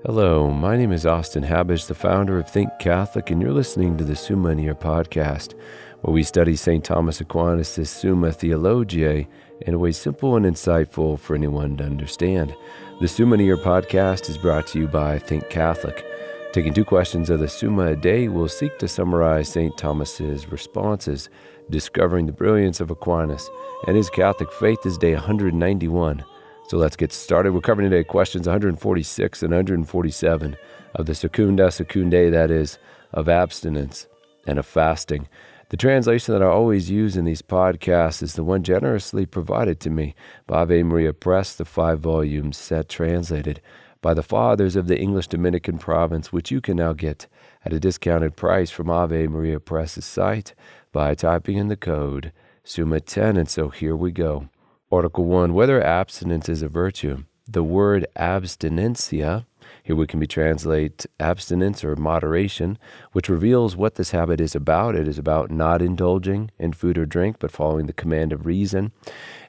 Hello, my name is Austin Habish, the founder of Think Catholic, and you're listening to the Summa podcast, where we study St. Thomas Aquinas' Summa Theologiae in a way simple and insightful for anyone to understand. The Summa podcast is brought to you by Think Catholic. Taking 2 questions of the Summa a day, we'll seek to summarize St. Thomas's responses, discovering the brilliance of Aquinas and his Catholic faith is day 191. So let's get started. We're covering today questions 146 and 147 of the Secundae, that is, of abstinence and of fasting. The translation that I always use in these podcasts is the one generously provided to me by Ave Maria Press, the 5-volume set translated by the Fathers of the English Dominican province, which you can now get at a discounted price from Ave Maria Press's site by typing in the code Summa 10. And so here we go. Article 1, whether abstinence is a virtue. The word abstinencia, here we can translate abstinence or moderation, which reveals what this habit is about. It is about not indulging in food or drink, but following the command of reason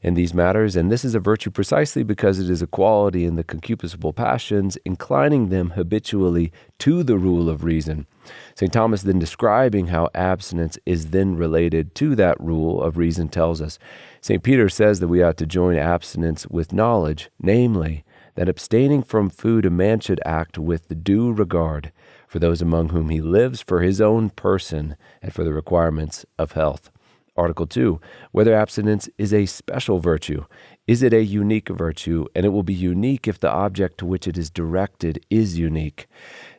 in these matters. And this is a virtue precisely because it is a quality in the concupiscible passions, inclining them habitually to the rule of reason. St. Thomas, then describing how abstinence is then related to that rule of reason, tells us, St. Peter says that we ought to join abstinence with knowledge, namely, that abstaining from food a man should act with the due regard for those among whom he lives, for his own person, and for the requirements of health. Article 2, whether abstinence is a special virtue. Is it a unique virtue? And it will be unique if the object to which it is directed is unique.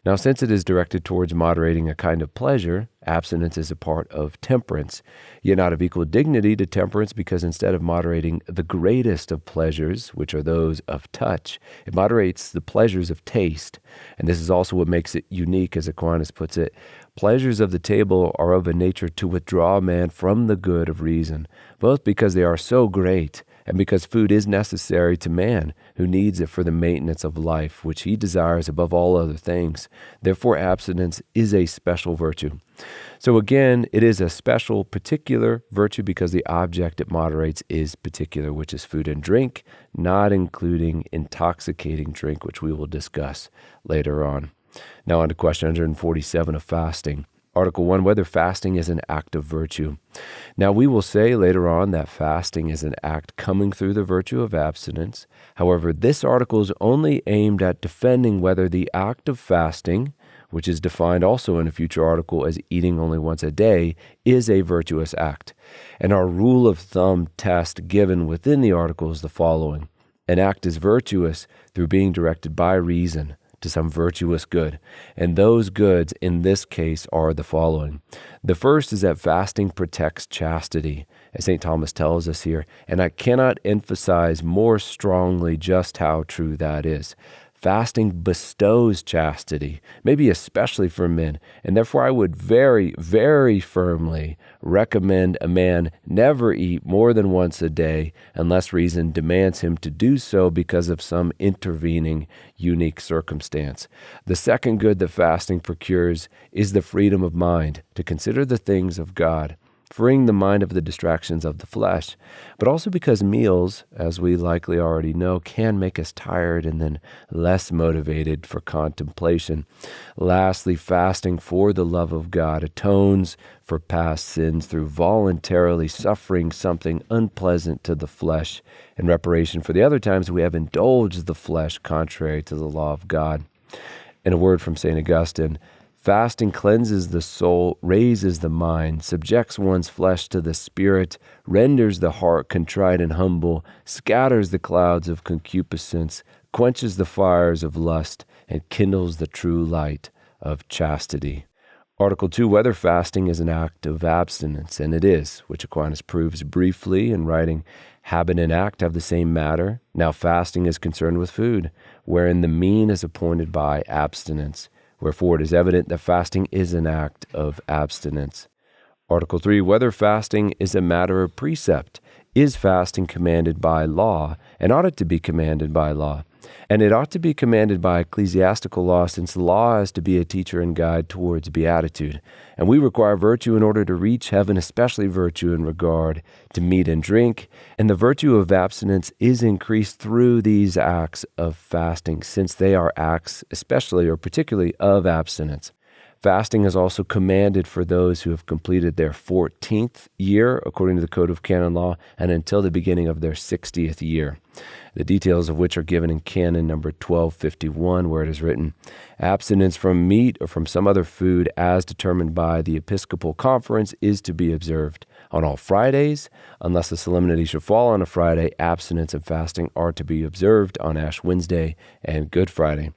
Now, since it is directed towards moderating a kind of pleasure, abstinence is a part of temperance, yet not of equal dignity to temperance, because instead of moderating the greatest of pleasures, which are those of touch, it moderates the pleasures of taste. And this is also what makes it unique, as Aquinas puts it. Pleasures of the table are of a nature to withdraw man from the good of reason, both because they are so great, and because food is necessary to man, who needs it for the maintenance of life, which he desires above all other things. Therefore, abstinence is a special virtue. So again, it is a special, particular virtue because the object it moderates is particular, which is food and drink, not including intoxicating drink, which we will discuss later on. Now on to question 147 of fasting. Article 1, whether fasting is an act of virtue. Now we will say later on that fasting is an act coming through the virtue of abstinence. However, this article is only aimed at defending whether the act of fasting, which is defined also in a future article as eating only once a day, is a virtuous act. And our rule of thumb test given within the article is the following. An act is virtuous through being directed by reason to some virtuous good. And those goods in this case are the following. The first is that fasting protects chastity, as St. Thomas tells us here, and I cannot emphasize more strongly just how true that is. Fasting bestows chastity, maybe especially for men, and therefore I would very, very firmly recommend a man never eat more than once a day unless reason demands him to do so because of some intervening unique circumstance. The second good that fasting procures is the freedom of mind to consider the things of God, freeing the mind of the distractions of the flesh, but also because meals, as we likely already know, can make us tired and then less motivated for contemplation. Lastly, fasting for the love of God atones for past sins through voluntarily suffering something unpleasant to the flesh in reparation for the other times we have indulged the flesh contrary to the law of God. In a word from St. Augustine, fasting cleanses the soul, raises the mind, subjects one's flesh to the spirit, renders the heart contrite and humble, scatters the clouds of concupiscence, quenches the fires of lust, and kindles the true light of chastity. Article 2, whether fasting is an act of abstinence, and it is, which Aquinas proves briefly in writing, habit and act have the same matter. Now fasting is concerned with food, wherein the mean is appointed by abstinence. Wherefore it is evident that fasting is an act of abstinence. Article 3, whether fasting is a matter of precept. Is fasting commanded by law, and ought it to be commanded by law? And it ought to be commanded by ecclesiastical law, since the law is to be a teacher and guide towards beatitude. And we require virtue in order to reach heaven, especially virtue in regard to meat and drink. And the virtue of abstinence is increased through these acts of fasting, since they are acts, especially or particularly, of abstinence. Fasting is also commanded for those who have completed their 14th year, according to the Code of Canon Law, and until the beginning of their 60th year. The details of which are given in Canon number 1251, where it is written, "Abstinence from meat or from some other food as determined by the Episcopal Conference is to be observed. On all Fridays, unless the solemnity should fall on a Friday, abstinence and fasting are to be observed on Ash Wednesday and Good Friday."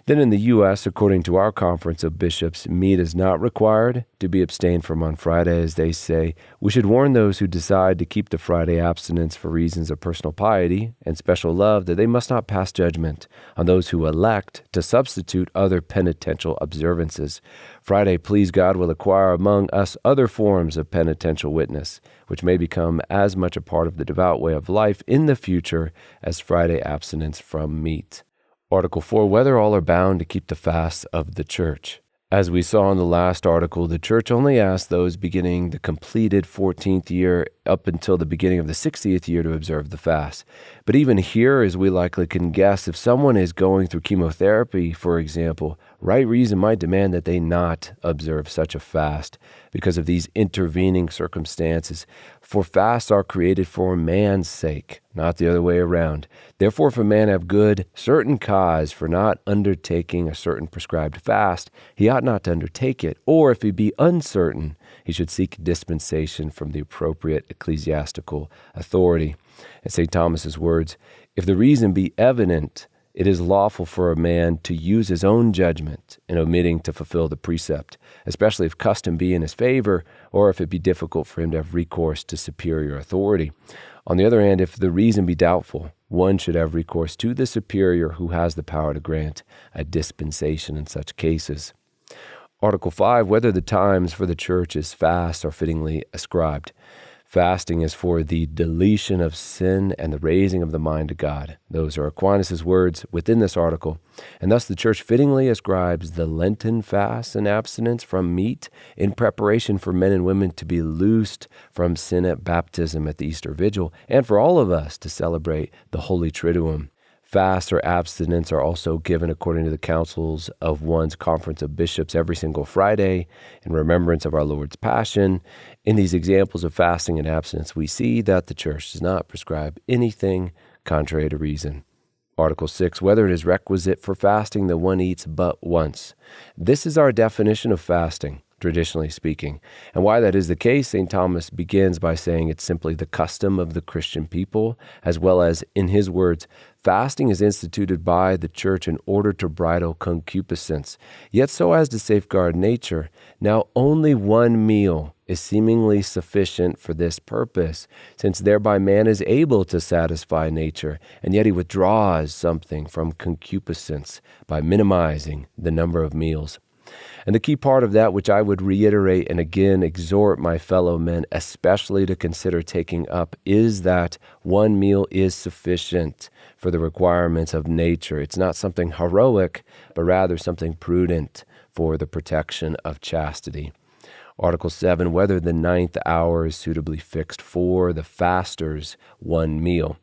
Then in the U.S., according to our Conference of Bishops, meat is not required to be abstained from on Friday, as they say. We should warn those who decide to keep the Friday abstinence for reasons of personal piety and special love that they must not pass judgment on those who elect to substitute other penitential observances. Friday, please God, will acquire among us other forms of penitential witness, which may become as much a part of the devout way of life in the future as Friday abstinence from meat. Article 4, whether all are bound to keep the fasts of the Church. As we saw in the last article, the Church only asks those beginning the completed 14th year up until the beginning of the 60th year to observe the fast. But even here, as we likely can guess, if someone is going through chemotherapy, for example, right reason might demand that they not observe such a fast because of these intervening circumstances. For fasts are created for man's sake, not the other way around. Therefore, if a man have good, certain cause for not undertaking a certain prescribed fast, he ought not to undertake it. Or if he be uncertain, he should seek dispensation from the appropriate ecclesiastical authority. In St. Thomas's words, if the reason be evident, it is lawful for a man to use his own judgment in omitting to fulfill the precept, especially if custom be in his favor, or if it be difficult for him to have recourse to superior authority. On the other hand, if the reason be doubtful, one should have recourse to the superior who has the power to grant a dispensation in such cases. Article 5, whether the times for the Church's fast are fittingly ascribed. Fasting is for the deletion of sin and the raising of the mind to God. Those are Aquinas' words within this article. And thus the Church fittingly ascribes the Lenten fast and abstinence from meat in preparation for men and women to be loosed from sin at baptism at the Easter Vigil, and for all of us to celebrate the Holy Triduum. Fast or abstinence are also given according to the councils of one's Conference of Bishops every single Friday in remembrance of our Lord's Passion. In these examples of fasting and abstinence, we see that the Church does not prescribe anything contrary to reason. Article 6, whether it is requisite for fasting that one eats but once. This is our definition of fasting, traditionally speaking. And why that is the case, St. Thomas begins by saying it's simply the custom of the Christian people, as well as, in his words, fasting is instituted by the Church in order to bridle concupiscence, yet so as to safeguard nature. Now only one meal is seemingly sufficient for this purpose, since thereby man is able to satisfy nature, and yet he withdraws something from concupiscence by minimizing the number of meals. And the key part of that, which I would reiterate and again exhort my fellow men especially to consider taking up, is that one meal is sufficient for the requirements of nature. It's not something heroic, but rather something prudent for the protection of chastity. Article 7, whether the 9th hour is suitably fixed for the faster's one meal.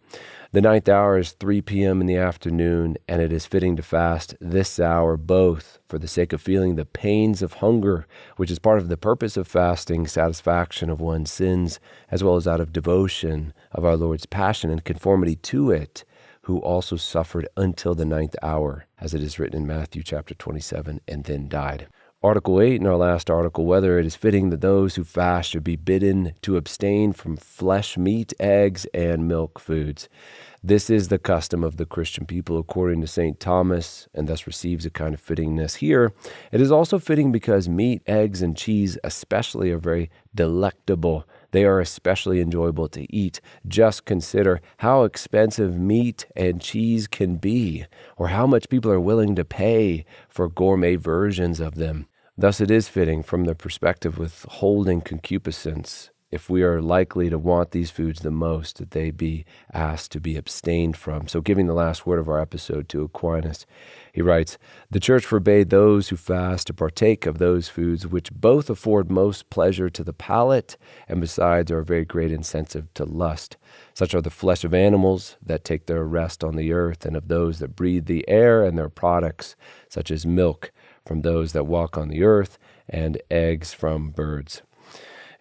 The 9th hour is 3 p.m. in the afternoon, and it is fitting to fast this hour both for the sake of feeling the pains of hunger, which is part of the purpose of fasting, satisfaction of one's sins, as well as out of devotion of our Lord's Passion and conformity to it, who also suffered until the 9th hour, as it is written in Matthew chapter 27, and then died. Article 8, in our last article, whether it is fitting that those who fast should be bidden to abstain from flesh, meat, eggs, and milk foods. This is the custom of the Christian people according to St. Thomas, and thus receives a kind of fittingness here. It is also fitting because meat, eggs, and cheese especially are very delectable. They are especially enjoyable to eat. Just consider how expensive meat and cheese can be, or how much people are willing to pay for gourmet versions of them. Thus it is fitting from the perspective withholding concupiscence if we are likely to want these foods the most, that they be asked to be abstained from. So giving the last word of our episode to Aquinas, he writes, "The Church forbade those who fast to partake of those foods which both afford most pleasure to the palate and besides are a very great incentive to lust. Such are the flesh of animals that take their rest on the earth, and of those that breathe the air, and their products, such as milk from those that walk on the earth, and eggs from birds."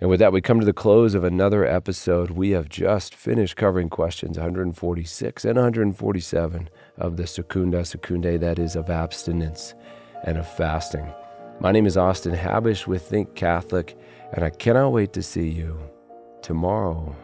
And with that, we come to the close of another episode. We have just finished covering questions 146 and 147 of the Secunda Secundae, that is, of abstinence and of fasting. My name is Austin Habish with Think Catholic, and I cannot wait to see you tomorrow.